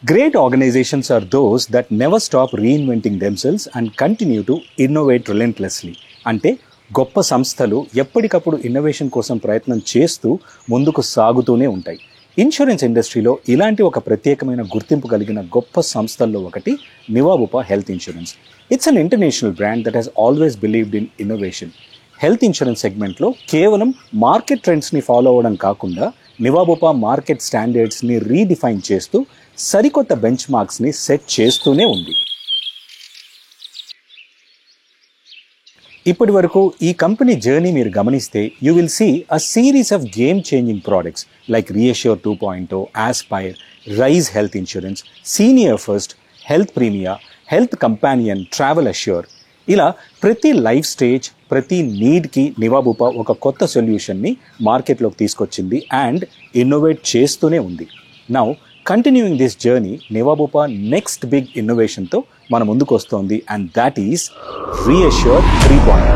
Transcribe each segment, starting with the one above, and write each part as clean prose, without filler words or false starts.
Great organizations are those that never stop reinventing themselves and continue to innovate relentlessly. అంటే గొప్ప సంస్థలు ఎప్పటికప్పుడు innovation కోసం ప్రయత్నం చేస్తూ ముందుకు సాగుతూనే ఉంటాయి. ఇన్సూరెన్స్ ఇండస్ట్రీలో ఇలాంటి ఒక ప్రత్యేకమైన గుర్తింపు కలిగిన గొప్ప సంస్థల్లో ఒకటి Niva Bupa health insurance. It's an international brand that has always believed in innovation. Health insurance సెగ్మెంట్లో కేవలం మార్కెట్ ట్రెండ్స్ని ఫాలో అవ్వడం కాకుండా నివాబుపా మార్కెట్ స్టాండర్డ్స్ని రీడిఫైన్ చేస్తూ సరికొత్త బెంచ్ మార్క్స్ని సెట్ చేస్తూనే ఉంది. ఇప్పటి వరకు ఈ కంపెనీ జర్నీ మీరు గమనిస్తే you will see a series of game changing products like ReAssure 2.0, Aspire, Rise health insurance, Senior First, Health Premia, Health Companion, Travel Assure. ఇలా ప్రతి లైఫ్ స్టేజ్, ప్రతి నీడ్కి నివాబుపా ఒక కొత్త సొల్యూషన్ని మార్కెట్లోకి తీసుకొచ్చింది అండ్ ఇన్నోవేట్ చేస్తూనే ఉంది. Now continuing this journey, Niva Bupa next big ఇన్నోవేషన్తో మన ముందుకు వస్తోంది and that is ReAssure 3.0.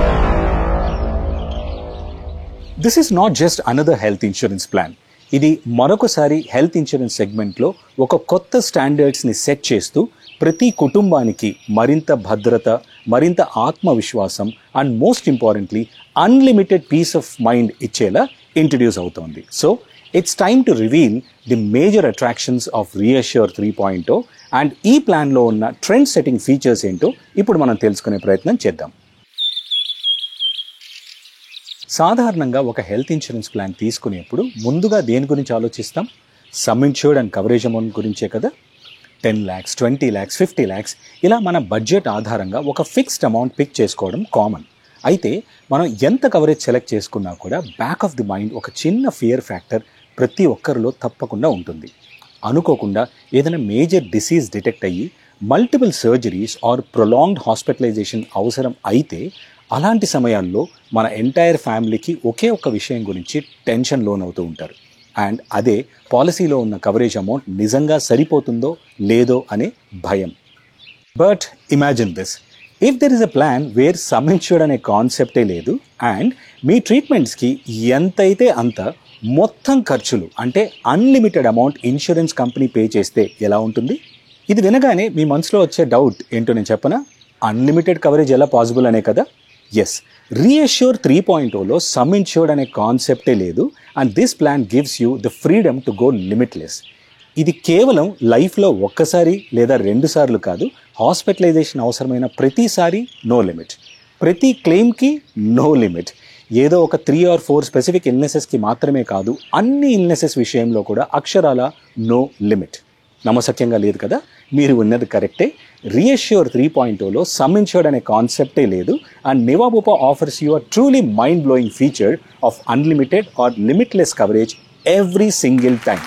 This is not just another health insurance plan. ఇది మరొకసారి హెల్త్ ఇన్సూరెన్స్ సెగ్మెంట్లో ఒక కొత్త స్టాండర్డ్స్ని సెట్ చేస్తూ ప్రతి కుటుంబానికి మరింత భద్రత, మరింత ఆత్మవిశ్వాసం and most importantly unlimited piece of mind ఇచ్చేలా ఇంట్రడ్యూస్ అవుతోంది. So it's time to reveal the major attractions of reassure 3.0 and ఈ ప్లాన్లో ఉన్న ట్రెండ్ సెట్టింగ్ ఫీచర్స్ ఏంటో ఇప్పుడు మనం తెలుసుకునే ప్రయత్నం చేద్దాం. సాధారణంగా ఒక హెల్త్ ఇన్సూరెన్స్ ప్లాన్ తీసుకునేప్పుడు ముందుగా దేని గురించి ఆలోచిస్తాం? Some insured and coverage amount గురించే కదా. 10 lakhs, 20 lakhs, 50 lakhs ఇలా మన బడ్జెట్ ఆధారంగా ఒక ఫిక్స్డ్ అమౌంట్ పిక్ చేసుకోవడం కామన్. అయితే మనం ఎంత కవరేజ్ సెలెక్ట్ చేసుకున్నా కూడా బ్యాక్ ఆఫ్ ది మైండ్ ఒక చిన్న ఫియర్ ఫ్యాక్టర్ ప్రతి ఒక్కరిలో తప్పకుండా ఉంటుంది. అనుకోకుండా ఏదైనా మేజర్ డిసీజ్ డిటెక్ట్ అయ్యి multiple surgeries or prolonged hospitalisation అవసరం అయితే అలాంటి సమయాల్లో మన ఎంటైర్ ఫ్యామిలీకి ఒకే ఒక్క విషయం గురించి టెన్షన్ లోనవుతూ ఉంటారు. అండ్ అదే పాలసీలో ఉన్న కవరేజ్ అమౌంట్ నిజంగా సరిపోతుందో లేదో అనే భయం. But imagine this, if there is a plan wear some insured అనే కాన్సెప్టే లేదు అండ్ మీ ట్రీట్మెంట్స్కి ఎంతైతే అంత మొత్తం ఖర్చులు అంటే unlimited amount insurance company pay చేస్తే ఎలా ఉంటుంది? ఇది వినగానే మీ మనసులో వచ్చే డౌట్ ఏంటో నేను చెప్పనా? అన్లిమిటెడ్ కవరేజ్ ఎలా పాసిబుల్ అనే కదా. ఎస్, రీఅష్యూర్ 3.0లో సమ్ ఇన్ష్యూర్డ్ అనే కాన్సెప్టే లేదు and this plan gives you the freedom to go limitless. ఇది కేవలం లైఫ్లో ఒక్కసారి లేదా 2 సార్లు కాదు, హాస్పిటలైజేషన్ అవసరమైన ప్రతిసారి నో లిమిట్, ప్రతి క్లెయిమ్కి నో లిమిట్. ఏదో ఒక 3 or 4 స్పెసిఫిక్ ఇల్నెసెస్కి మాత్రమే కాదు, అన్ని ఇల్నెసెస్ విషయంలో కూడా అక్షరాల నో లిమిట్. నమ్మశక్యంగా లేదు కదా? మీరు ఉన్నది కరెక్టే. రీఅష్యూర్ 3.0లో సమ్ ఇన్ష్యూర్డ్ అనే కాన్సెప్టే లేదు and Niva Bupa offers you a truly mind blowing feature of unlimited or limitless coverage every single time.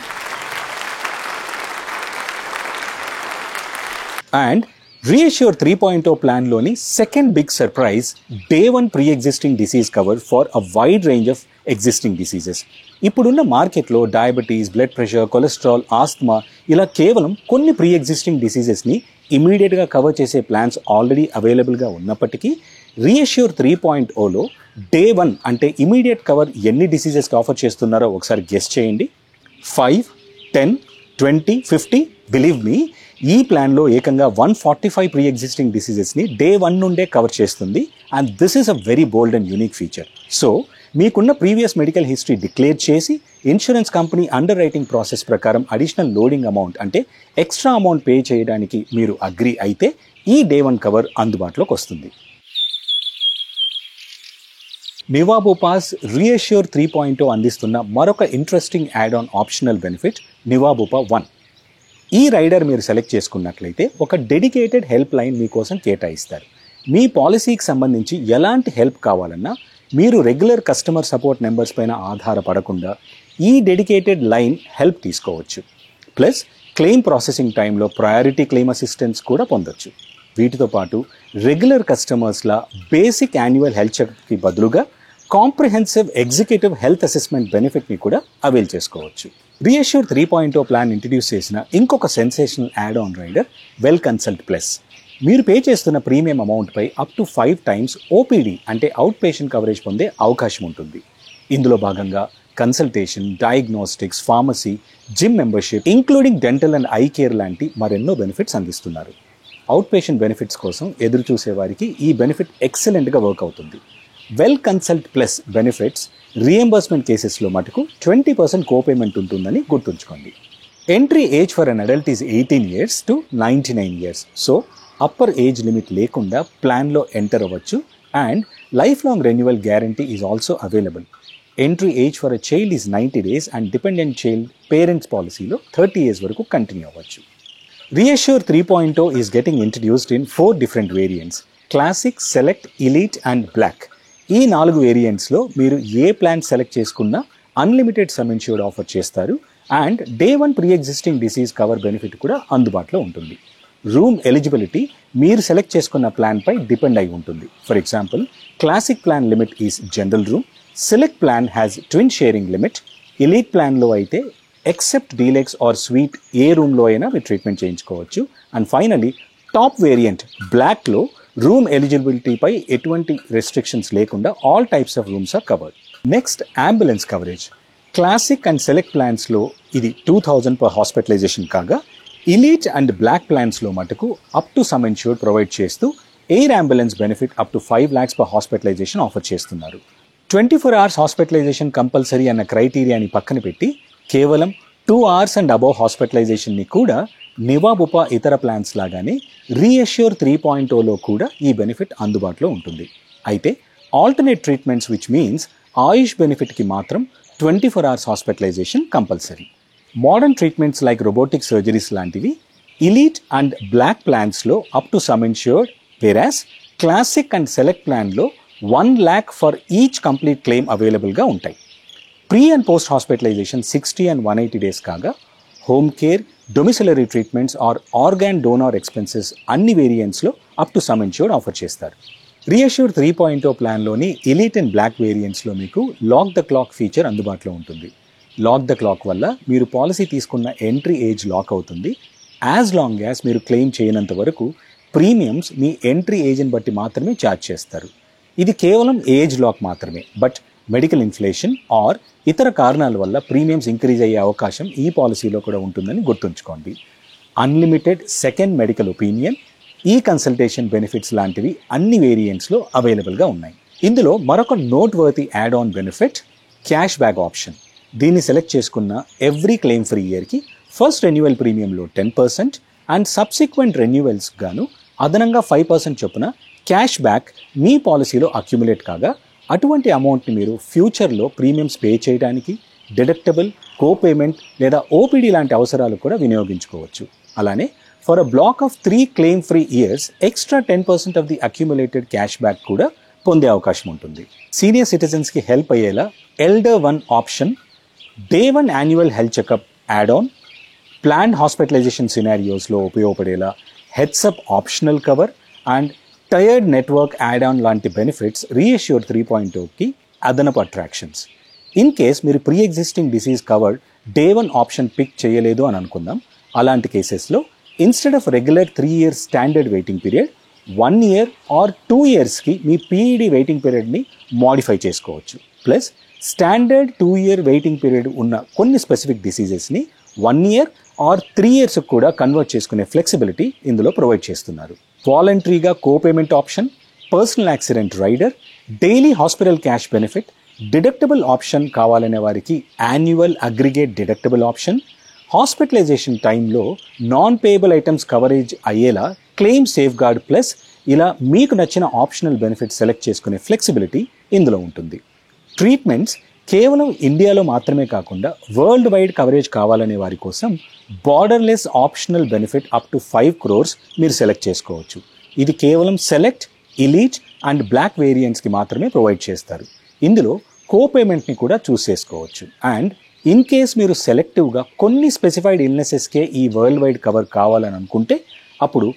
And ReAssure 3.0 ప్లాన్లోని second big surprise, day 1 pre existing disease cover for a wide range of existing diseases. ఇప్పుడున్న మార్కెట్లో diabetes, blood pressure, cholesterol, asthma ఇలా కేవలం కొన్ని pre existing డిసీజెస్ని ఇమీడియట్గా cover చేసే plans already అవైలబుల్గా ఉన్నప్పటికీ రీఅష్యూర్ 3.0లో డే 1 అంటే ఇమీడియట్ కవర్ ఎన్ని డిసీజెస్కి ఆఫర్ చేస్తున్నారో ఒకసారి గెస్ చేయండి. 5, 10, 20, 50. బిలీవ్ మీ, ఈ ప్లాన్లో ఏకంగా 145 ప్రీ ఎగ్జిస్టింగ్ డిసీజెస్ని డే 1 నుండే కవర్ చేస్తుంది and this is a very bold and unique feature. So మీకున్న ప్రీవియస్ మెడికల్ హిస్టరీ డిక్లేర్ చేసి insurance company under writing process ప్రకారం అడిషనల్ లోడింగ్ అమౌంట్ అంటే ఎక్స్ట్రా అమౌంట్ పే చేయడానికి మీరు అగ్రి అయితే ఈ డే 1 కవర్ అందుబాటులోకి వస్తుంది. నివాబుపాస్ రీఅష్యూర్ 3.0 అందిస్తున్న మరొక interesting add on optional benefit నివాబుపా 1. ఈ రైడర్ మీరు సెలెక్ట్ చేసుకున్నట్లయితే ఒక డెడికేటెడ్ హెల్ప్ లైన్ మీకోసం కేటాయిస్తారు. మీ పాలసీకి సంబంధించి ఎలాంటి హెల్ప్ కావాలన్నా మీరు రెగ్యులర్ కస్టమర్ సపోర్ట్ నెంబర్స్ పైన ఆధారపడకుండా ఈ డెడికేటెడ్ లైన్ హెల్ప్ తీసుకోవచ్చు. ప్లస్ క్లెయిమ్ ప్రాసెసింగ్ టైంలో ప్రయారిటీ క్లెయిమ్ అసిస్టెన్స్ కూడా పొందొచ్చు. వీటితో పాటు రెగ్యులర్ కస్టమర్స్లా బేసిక్ యాన్యువల్ హెల్త్ చెకప్కి బదులుగా కాంప్రిహెన్సివ్ ఎగ్జిక్యూటివ్ హెల్త్ అసెస్మెంట్ బెనిఫిట్ని కూడా అవైల్ చేసుకోవచ్చు. రీఅష్యూర్ 3.0 ప్లాన్ ఇంట్రడ్యూస్ చేసిన ఇంకొక sensational add on rider well consult plus. మీరు పే చేస్తున్న ప్రీమియం అమౌంట్పై అప్ టు 5 times ఓపీడీ అంటే అవుట్ పేషెంట్ కవరేజ్ పొందే అవకాశం ఉంటుంది. ఇందులో భాగంగా consultation, diagnostics, pharmacy, gym membership, including dental and I care లాంటి మరెన్నో బెనిఫిట్స్ అందిస్తున్నారు. అవుట్ పేషెంట్ బెనిఫిట్స్ కోసం ఎదురు చూసేవారికి ఈ బెనిఫిట్ ఎక్సలెంట్గా వర్క్ అవుతుంది. Well consult plus benefits reimbursement కేసెస్లో మటుకు 20% కోపేమెంట్ ఉంటుందని గుర్తుంచుకోండి. Entry age for an adult is 18 years to 99 years. So upper age limit లేకుండా ప్లాన్లో ఎంటర్ అవ్వచ్చు and life long renewal guarantee is also available. Entry age for a child is 90 days and dependent child parents పాలసీలో 30 years వరకు continue అవ్వచ్చు. Reassure 3.0 is getting introduced in 4 different variants: Classic, Select, Elite and Black. ఈ 4 వేరియంట్స్లో మీరు ఏ plan select చేసుకున్నా unlimited some insured offer చేస్తారు and day 1 pre existing disease cover benefit కూడా అందుబాటులో ఉంటుంది. రూమ్ ఎలిజిబిలిటీ మీరు సెలెక్ట్ చేసుకున్న ప్లాన్పై డిపెండ్ అయి ఉంటుంది. For example, classic plan limit is general room, select plan has twin sharing limit, elite ప్లాన్లో అయితే ఎక్సెప్ట్ డీలెక్స్ ఆర్ స్వీట్ ఏ రూమ్లో అయినా మీరు ట్రీట్మెంట్ చేయించుకోవచ్చు. అండ్ ఫైనలీ టాప్ వేరియంట్ బ్లాక్లో రూమ్ ఎలిజిబిలిటీపై ఎటువంటి రెస్ట్రిక్షన్స్ లేకుండా all types of rooms are covered. Next, ambulance coverage. Classic and select ప్లాన్స్లో ఇది 2000 per హాస్పిటలైజేషన్ కాగా, ఎలీట్ అండ్ బ్లాక్ ప్లాన్స్లో మటుకు up to sum insured provide చేస్తూ air ambulance benefit up to 5 lakhs per hospitalisation offer చేస్తున్నారు. 24 hours hospitalisation compulsory అన్న క్రైటీరియాని పక్కన పెట్టి కేవలం 2 hours అండ్ అబవ్ హాస్పిటలైజేషన్ని కూడా నివాబుపా ఇతర ప్లాన్స్ లాగానే రీఅష్యూర్ 3.0లో కూడా ఈ బెనిఫిట్ అందుబాటులో ఉంటుంది. అయితే alternate treatments which means AYUSH బెనిఫిట్కి మాత్రం 24 hours hospitalisation compulsory. Modern treatments like robotic surgeries లాంటివి ఎలీట్ అండ్ బ్లాక్ ప్లాన్స్లో up to sum insured, versus classic and select ప్లాన్లో 1 lakh for each complete claim అవైలబుల్గా ఉంటాయి. Pre and post hospitalisation 60 and 180 days కాగా, home care, domiciliary treatments or organ donor expenses అన్ని వేరియంట్స్లో up to sum insured offer చేస్తారు. ReAssure 3.0 ప్లాన్లోని elite and black వేరియంట్స్లో మీకు lock the clock feature అందుబాటులో ఉంటుంది. Lock the clock వల్ల మీరు పాలసీ తీసుకున్న ఎంట్రీ ఏజ్ లాక్ అవుతుంది. యాజ్ లాంగ్ యాజ్ మీరు క్లెయిమ్ చేయనంత వరకు ప్రీమియమ్స్ మీ ఎంట్రీ ఏజ్ని బట్టి మాత్రమే ఛార్జ్ చేస్తారు. ఇది కేవలం ఏజ్ లాక్ మాత్రమే, బట్ మెడికల్ ఇన్ఫ్లేషన్ ఆర్ ఇతర కారణాల వల్ల ప్రీమియమ్స్ ఇంక్రీజ్ అయ్యే అవకాశం ఈ పాలసీలో కూడా ఉంటుందని గుర్తుంచుకోండి. Unlimited second medical opinion, e consultation benefits లాంటివి అన్ని వేరియంట్స్లో అవైలబుల్గా ఉన్నాయి. ఇందులో మరొక note worthy add on benefit cash back option. దీన్ని సెలెక్ట్ చేసుకున్న ఎవ్రీ క్లెయిమ్ ఫ్రీ ఇయర్కి ఫస్ట్ రెన్యువల్ ప్రీమియంలో 10% అండ్ సబ్సిక్వెంట్ రెన్యువల్స్ గాను అదనంగా 5% చొప్పున క్యాష్ బ్యాక్ మీ పాలసీలో అక్యుములేట్ కాగా, అటువంటి అమౌంట్ని మీరు ఫ్యూచర్లో ప్రీమియమ్స్ పే చేయడానికి, డిడక్టబుల్, కోపేమెంట్ లేదా ఓపీడీ లాంటి అవసరాలు కూడా వినియోగించుకోవచ్చు. అలానే for a block of 3 claim free years extra 10% of the accumulated cash back కూడా పొందే అవకాశం ఉంటుంది. సీనియర్ సిటిజన్స్కి హెల్ప్ అయ్యేలా elder 1 option, day 1 annual health checkup add on, planned hospitalisation సినారియోస్లో ఉపయోగపడేలా heads up optional cover and tiered network add on లాంటి benefits ReAssure 3.0కి అదనపు అట్రాక్షన్స్. ఇన్ కేస్ మీరు pre existing disease covered day 1 option pick చేయలేదు అని అనుకుందాం. అలాంటి కేసెస్లో instead of regular 3 years standard waiting period 1 year or 2 yearsకి మీ పీఈడీ వెయిటింగ్ పీరియడ్ని మోడిఫై చేసుకోవచ్చు. Plus standard 2 year waiting period ఉన్న కొన్ని స్పెసిఫిక్ డిసీజెస్ని 1 year ఆర్ 3 years కూడా కన్వర్ట్ చేసుకునే ఫ్లెక్సిబిలిటీ ఇందులో ప్రొవైడ్ చేస్తున్నారు. వాలంటరీగా copayment option, personal accident rider, daily hospital cash benefit, deductible option కావాలనే వారికి annual aggregate deductible option, hospitalisation టైంలో నాన్ పేయబుల్ ఐటమ్స్ కవరేజ్ అయ్యేలా క్లెయిమ్ సేఫ్ గార్డ్ ప్లస్ ఇలా మీకు నచ్చిన ఆప్షనల్ బెనిఫిట్ సెలెక్ట్ చేసుకునే ఫ్లెక్సిబిలిటీ ఇందులో ఉంటుంది. ట్రీట్మెంట్స్ కేవలం ఇండియాలో మాత్రమే కాకుండా వరల్డ్ వైడ్ కవరేజ్ కావాలనే వారి కోసం borderless optional benefit up to 5 crores మీరు సెలెక్ట్ చేసుకోవచ్చు. ఇది కేవలం సెలెక్ట్, ఎలీట్ అండ్ బ్లాక్ వేరియంట్స్కి మాత్రమే ప్రొవైడ్ చేస్తారు. ఇందులో కోపేమెంట్ని కూడా చూస్ చేసుకోవచ్చు. అండ్ ఇన్ కేస్ మీరు సెలెక్టివ్గా కొన్ని స్పెసిఫైడ్ ఇల్నెసెస్కే ఈ వరల్డ్ వైడ్ కవర్ కావాలని అనుకుంటే అప్పుడు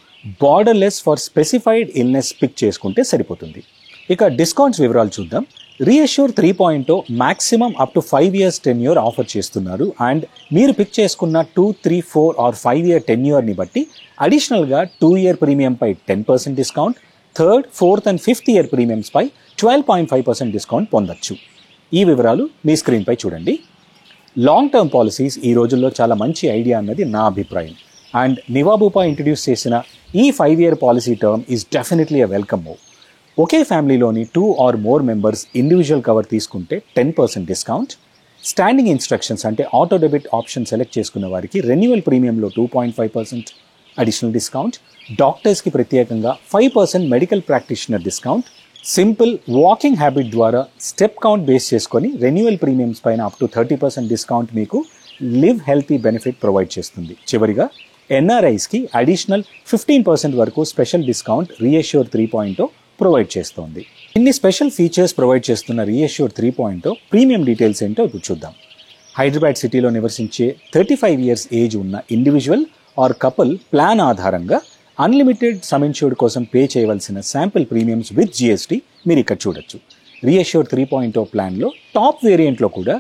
borderless for specified illness pick చేసుకుంటే సరిపోతుంది. ఇక డిస్కౌంట్స్ వివరాలు చూద్దాం. ReAssure 3.0 maximum up to 5 years tenure offer చేస్తున్నారు. అండ్ మీరు పిక్ చేసుకున్న 2, 3, 4 ఆర్ 5 year టెన్యూర్ని బట్టి అడిషనల్గా 2 year ప్రీమియంపై 10% discount, 3rd, 4th and 5th year ప్రీమియమ్స్పై 12.5% discount పొందొచ్చు. ఈ వివరాలు మీ స్క్రీన్పై చూడండి. లాంగ్ టర్మ్ పాలసీస్ ఈ రోజుల్లో చాలా మంచి ఐడియా అన్నది నా అభిప్రాయం. అండ్ నివాబూపా ఇంట్రడ్యూస్ చేసిన ఈ 5-year policy term is definitely a welcome move. ఒకే ఫ్యామిలీలోని 2 or more members individual cover తీసుకుంటే 10% డిస్కౌంట్, స్టాండింగ్ ఇన్స్ట్రక్షన్స్ అంటే ఆటో డెబిట్ ఆప్షన్ సెలెక్ట్ చేసుకున్న వారికి రెన్యువల్ ప్రీమియంలో 2.5% అడిషనల్ డిస్కౌంట్, డాక్టర్స్కి ప్రత్యేకంగా 5% medical practitioner discount, simple walking habit ద్వారా స్టెప్ కౌంట్ బేస్ చేసుకొని రెన్యువల్ ప్రీమియమ్స్ పైన అప్ టు 30% డిస్కౌంట్ మీకు లివ్ హెల్తీ బెనిఫిట్ ప్రొవైడ్ చేస్తుంది. చివరిగా ఎన్ఆర్ఐస్కి అడిషనల్ 15% వరకు స్పెషల్ డిస్కౌంట్ రీఅష్యూర్ 3.0 ప్రొవైడ్ చేస్తోంది. ఇన్ని స్పెషల్ ఫీచర్స్ ప్రొవైడ్ చేస్తున్న రీఅష్యూర్ 3.0 ప్రీమియం డీటెయిల్స్ ఏంటో ఇప్పుడు చూద్దాం. హైదరాబాద్ సిటీలో నివసించే 35 years ఏజ్ ఉన్న ఇండివిజువల్ ఆర్ కపుల్ ప్లాన్ ఆధారంగా అన్లిమిటెడ్ సమ్ ఇన్ష్యూర్డ్ కోసం పే చేయవలసిన శాంపిల్ ప్రీమియమ్స్ విత్ GST మీరు ఇక్కడ చూడొచ్చు. రీఅష్యూర్ 3.0 ప్లాన్లో టాప్ వేరియంట్లో కూడా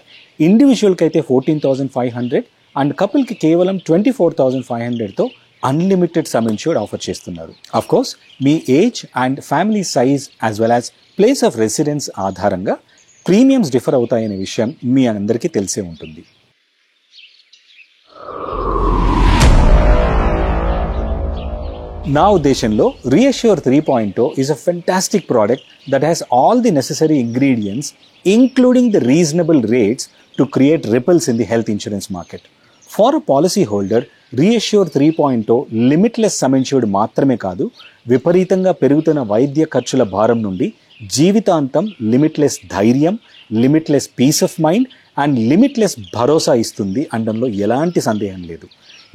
ఇండివిజువల్కి అయితే 14,500 అండ్ కపుల్కి కేవలం 24,500తో అన్లిమిటెడ్ సమ్ ఇన్ష్యూర్డ్ ఆఫర్ చేస్తున్నారు. Of course me age and family size as well as place of residence ఆధారంగా ప్రీమియమ్స్ డిఫర్ అవుతాయనే విషయం మీ అందరికీ తెలిసే ఉంటుంది. నా ఉద్దేశంలో reassure 3.0 is a fantastic product that has all the necessary ingredients including the reasonable rates to create repulse in the health insurance market. For a policy holder reassure 3.0 limitless some insured మాత్రమే కాదు, విపరీతంగా పెరుగుతున్న వైద్య ఖర్చుల భారం నుండి జీవితాంతం limitless ధైర్యం, limitless peace of mind and limitless భరోసా ఇస్తుంది అనడంలో ఎలాంటి సందేహం లేదు.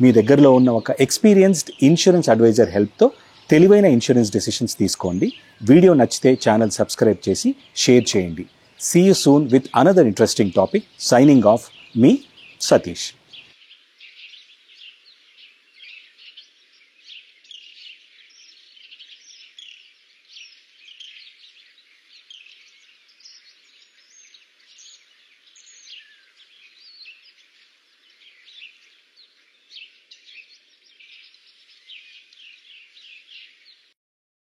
మీ దగ్గరలో ఉన్న ఒక ఎక్స్పీరియన్స్డ్ ఇన్సూరెన్స్ అడ్వైజర్ హెల్ప్తో తెలివైన ఇన్సూరెన్స్ డెసిషన్స్ తీసుకోండి. వీడియో నచ్చితే ఛానల్ సబ్స్క్రైబ్ చేసి షేర్ చేయండి. See you soon with another interesting topic. Signing off, మీ సతీష్.